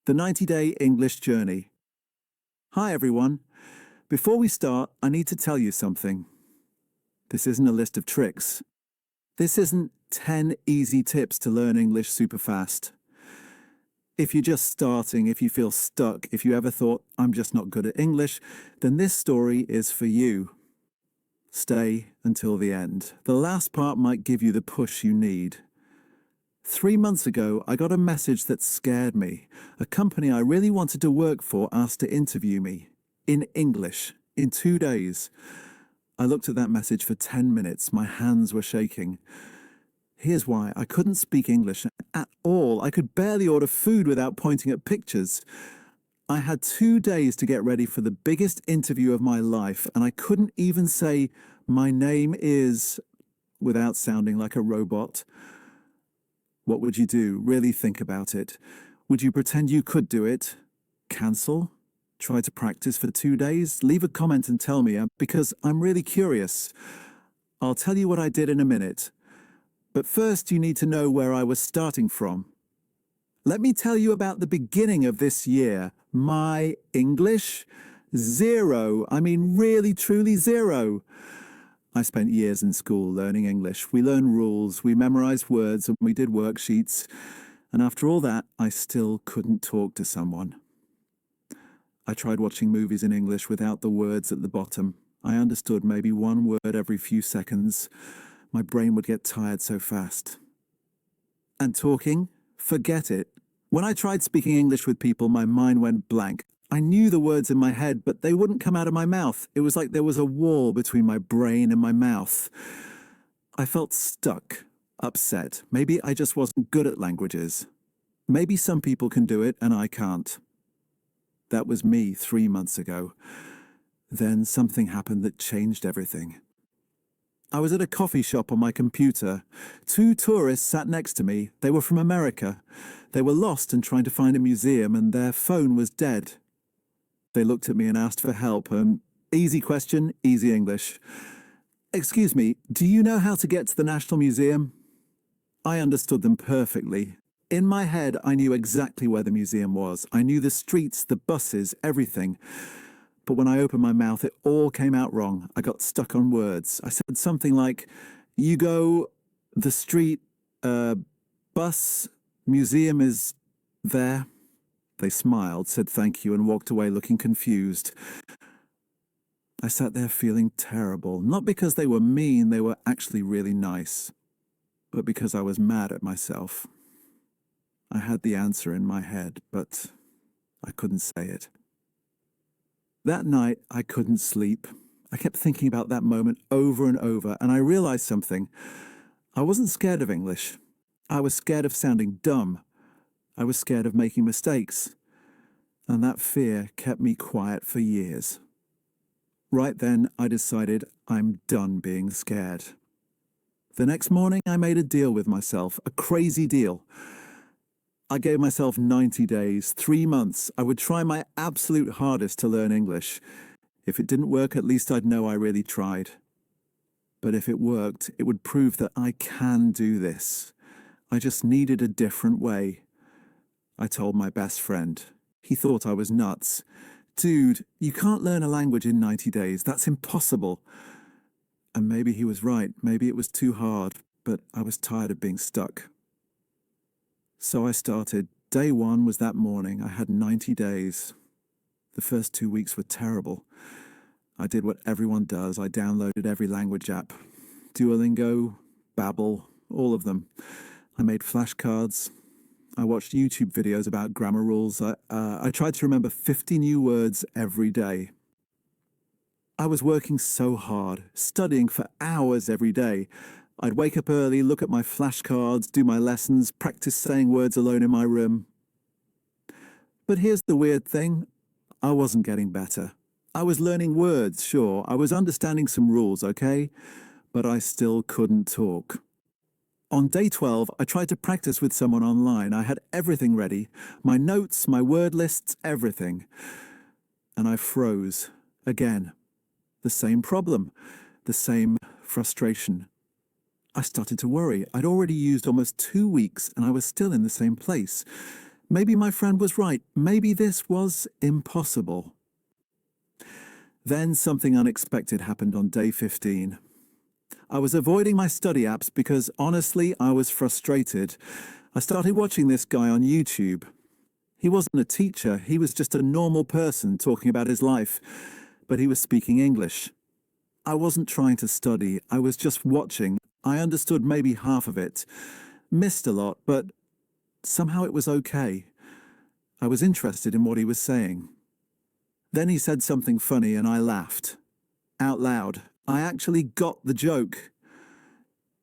The 90-Day English Journey. Hi everyone. Before we start, I need to tell you something. This isn't a list of tricks. This isn't 10 easy tips to learn English super fast. If you're just starting, if you feel stuck, if you ever thought, I'm just not good at English, then this story is for you. Stay until the end. The last part might give you the push you need. 3 months ago, I got a message that scared me. A company I really wanted to work for asked to interview me. In English. In 2 days. I looked at that message for 10 minutes. My hands were shaking. Here's why. I couldn't speak English at all. I could barely order food without pointing at pictures. I had 2 days to get ready for the biggest interview of my life, and I couldn't even say, "My name is," without sounding like a robot. What would you do? Really think about it. Would you pretend you could do it? Cancel? Try to practice for 2 days? Leave a comment and tell me, because I'm really curious. I'll tell you what I did in a minute. But first you need to know where I was starting from. Let me tell you about the beginning of this year. My English? Zero. I mean really, truly zero. I spent years in school learning English. We learned rules, we memorized words, and we did worksheets. And after all that, I still couldn't talk to someone. I tried watching movies in English without the words at the bottom. I understood maybe one word every few seconds. My brain would get tired so fast. And talking? Forget it. When I tried speaking English with people, my mind went blank. I knew the words in my head, but they wouldn't come out of my mouth. It was like there was a wall between my brain and my mouth. I felt stuck, upset. Maybe I just wasn't good at languages. Maybe some people can do it and I can't. That was me 3 months ago. Then something happened that changed everything. I was at a coffee shop on my computer. 2 tourists sat next to me. They were from America. They were lost and trying to find a museum, and their phone was dead. They looked at me and asked for help. Easy question, easy English. "Excuse me, do you know how to get to the National Museum?" I understood them perfectly. In my head, I knew exactly where the museum was. I knew the streets, the buses, everything. But when I opened my mouth, it all came out wrong. I got stuck on words. I said something like, "You go, the street, bus, museum is there." They smiled, said thank you, and walked away looking confused. I sat there feeling terrible, not because they were mean, they were actually really nice, but because I was mad at myself. I had the answer in my head, but I couldn't say it. That night, I couldn't sleep. I kept thinking about that moment over and over, and I realized something. I wasn't scared of English. I was scared of sounding dumb. I was scared of making mistakes. And that fear kept me quiet for years. Right then, I decided I'm done being scared. The next morning, I made a deal with myself, a crazy deal. I gave myself 90 days, 3 months. I would try my absolute hardest to learn English. If it didn't work, at least I'd know I really tried. But if it worked, it would prove that I can do this. I just needed a different way. I told my best friend. He thought I was nuts. "Dude, you can't learn a language in 90 days. That's impossible." And maybe he was right. Maybe it was too hard, but I was tired of being stuck. So I started. Day 1 was that morning. I had 90 days. The first 2 weeks were terrible. I did what everyone does. I downloaded every language app. Duolingo, Babbel, all of them. I made flashcards. I watched YouTube videos about grammar rules. I tried to remember 50 new words every day. I was working so hard, studying for hours every day. I'd wake up early, look at my flashcards, do my lessons, practice saying words alone in my room. But here's the weird thing. I wasn't getting better. I was learning words, sure. I was understanding some rules, okay? But I still couldn't talk. On day 12, I tried to practice with someone online. I had everything ready. My notes, my word lists, everything. And I froze. Again. The same problem. The same frustration. I started to worry. I'd already used almost 2 weeks and I was still in the same place. Maybe my friend was right. Maybe this was impossible. Then something unexpected happened on day 15. I was avoiding my study apps because, honestly, I was frustrated. I started watching this guy on YouTube. He wasn't a teacher, he was just a normal person talking about his life, but he was speaking English. I wasn't trying to study, I was just watching. I understood maybe half of it, missed a lot, but somehow it was okay. I was interested in what he was saying. Then he said something funny and I laughed. Out loud. I actually got the joke.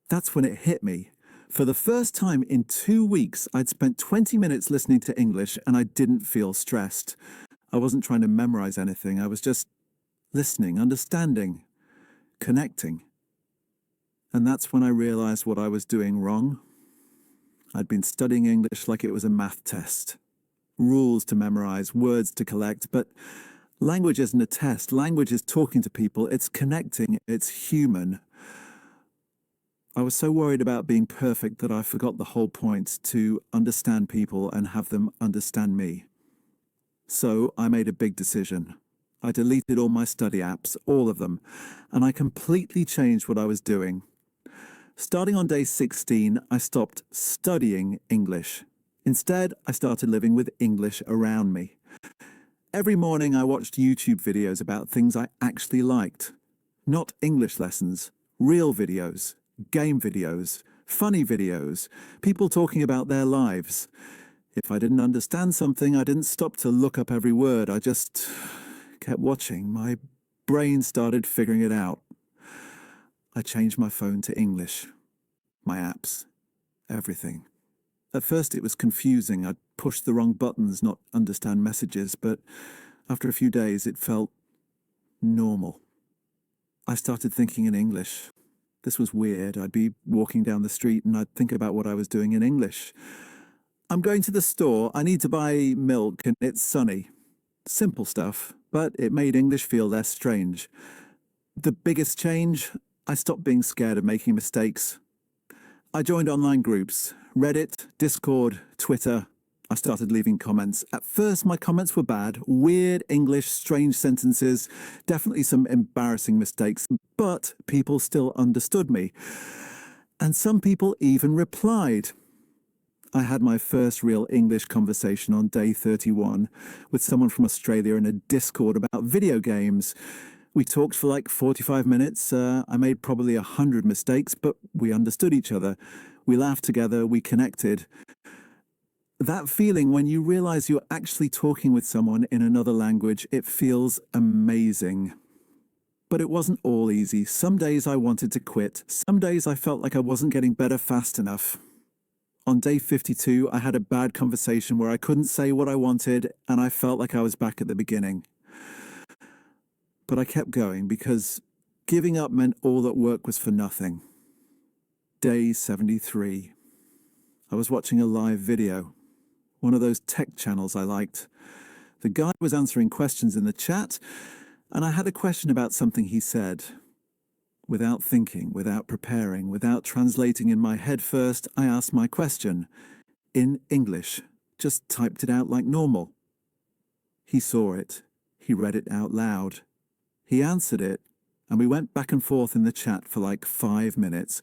That's when it hit me. For the first time in 2 weeks, I'd spent 20 minutes listening to English and I didn't feel stressed. I wasn't trying to memorize anything. I was just listening, understanding, connecting. And that's when I realized what I was doing wrong. I'd been studying English like it was a math test. Rules to memorize, words to collect, but language isn't a test. Language is talking to people, it's connecting, it's human. I was so worried about being perfect that I forgot the whole point, to understand people and have them understand me. So I made a big decision. I deleted all my study apps, all of them, and I completely changed what I was doing. Starting on day 16, I stopped studying English. Instead, I started living with English around me. Every morning I watched YouTube videos about things I actually liked. Not English lessons, real videos, game videos, funny videos, people talking about their lives. If I didn't understand something, I didn't stop to look up every word. I just kept watching. My brain started figuring it out. I changed my phone to English. My apps. Everything. At first it was confusing. I'd push the wrong buttons, not understand messages, but after a few days it felt normal. I started thinking in English. This was weird. I'd be walking down the street and I'd think about what I was doing in English. I'm going to the store. I need to buy milk and it's sunny. Simple stuff, but it made English feel less strange. The biggest change? I stopped being scared of making mistakes. I joined online groups, Reddit, Discord, Twitter. I started leaving comments. At first, my comments were bad, weird English, strange sentences, definitely some embarrassing mistakes, but people still understood me. And some people even replied. I had my first real English conversation on day 31 with someone from Australia in a Discord about video games. We talked for like 45 minutes. I made probably 100 mistakes, but we understood each other. We laughed together, we connected. That feeling when you realize you're actually talking with someone in another language, it feels amazing. But it wasn't all easy. Some days I wanted to quit. Some days I felt like I wasn't getting better fast enough. On day 52, I had a bad conversation where I couldn't say what I wanted, and I felt like I was back at the beginning. But I kept going because giving up meant all that work was for nothing. Day 73. I was watching a live video, one of those tech channels I liked. The guy was answering questions in the chat, and I had a question about something he said. Without thinking, without preparing, without translating in my head first, I asked my question. In English. Just typed it out like normal. He saw it. He read it out loud. He answered it, and we went back and forth in the chat for like 5 minutes.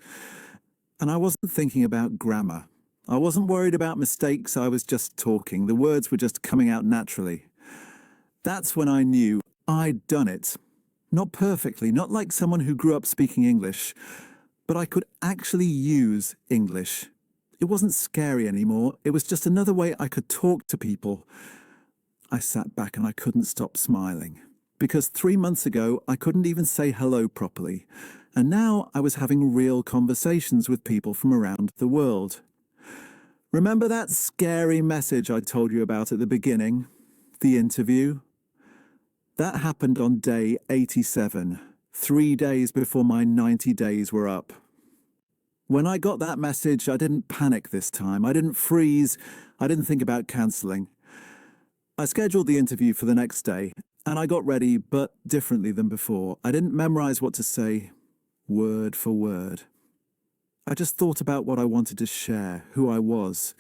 And I wasn't thinking about grammar. I wasn't worried about mistakes, I was just talking. The words were just coming out naturally. That's when I knew I'd done it. Not perfectly, not like someone who grew up speaking English, but I could actually use English. It wasn't scary anymore, it was just another way I could talk to people. I sat back and I couldn't stop smiling. Because 3 months ago, I couldn't even say hello properly. And now I was having real conversations with people from around the world. Remember that scary message I told you about at the beginning? The interview? That happened on day 87, 3 days before my 90 days were up. When I got that message, I didn't panic this time. I didn't freeze. I didn't think about cancelling. I scheduled the interview for the next day, and I got ready, but differently than before. I didn't memorize what to say, word for word. I just thought about what I wanted to share, who I was.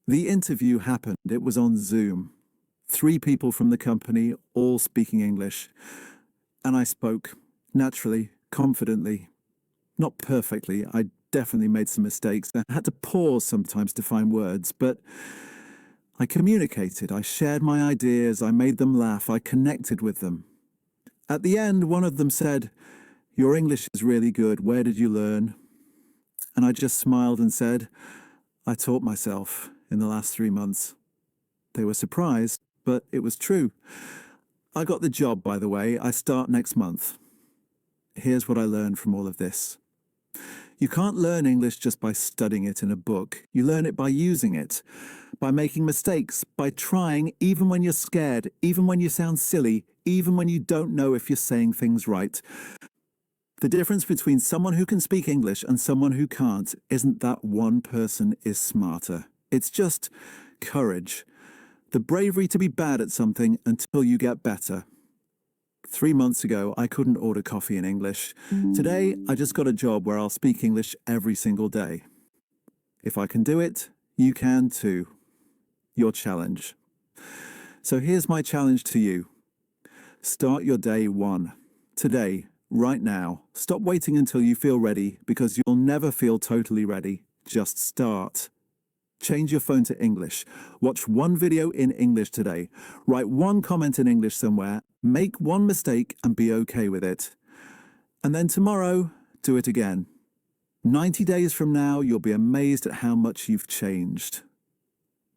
The interview happened. It was on Zoom. 3 people from the company, all speaking English. And I spoke, naturally, confidently. Not perfectly. I definitely made some mistakes. I had to pause sometimes to find words, but I communicated. I shared my ideas. I made them laugh. I connected with them. At the end, one of them said, "Your English is really good. Where did you learn?" And I just smiled and said, "I taught myself in the last 3 months." They were surprised, but it was true. I got the job, by the way. I start next month. Here's what I learned from all of this. You can't learn English just by studying it in a book. You learn it by using it, by making mistakes, by trying even when you're scared, even when you sound silly, even when you don't know if you're saying things right. The difference between someone who can speak English and someone who can't isn't that one person is smarter. It's just courage. The bravery to be bad at something until you get better. 3 months ago, I couldn't order coffee in English. Today, I just got a job where I'll speak English every single day. If I can do it, you can too. Your challenge. So here's my challenge to you. Start your day 1. Today, right now. Stop waiting until you feel ready, because you'll never feel totally ready. Just start. Change your phone to English. Watch 1 video in English today. Write 1 comment in English somewhere. Make 1 mistake and be okay with it. And then tomorrow, do it again. 90 days from now, you'll be amazed at how much you've changed.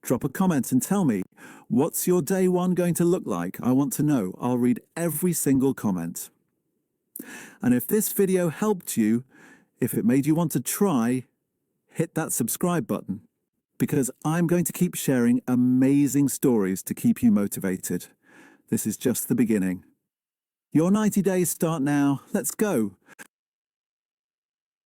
Drop a comment and tell me, what's your day 1 going to look like? I want to know. I'll read every single comment. And if this video helped you, if it made you want to try, hit that subscribe button, because I'm going to keep sharing amazing stories to keep you motivated. This is just the beginning. Your 90 days start now. Let's go.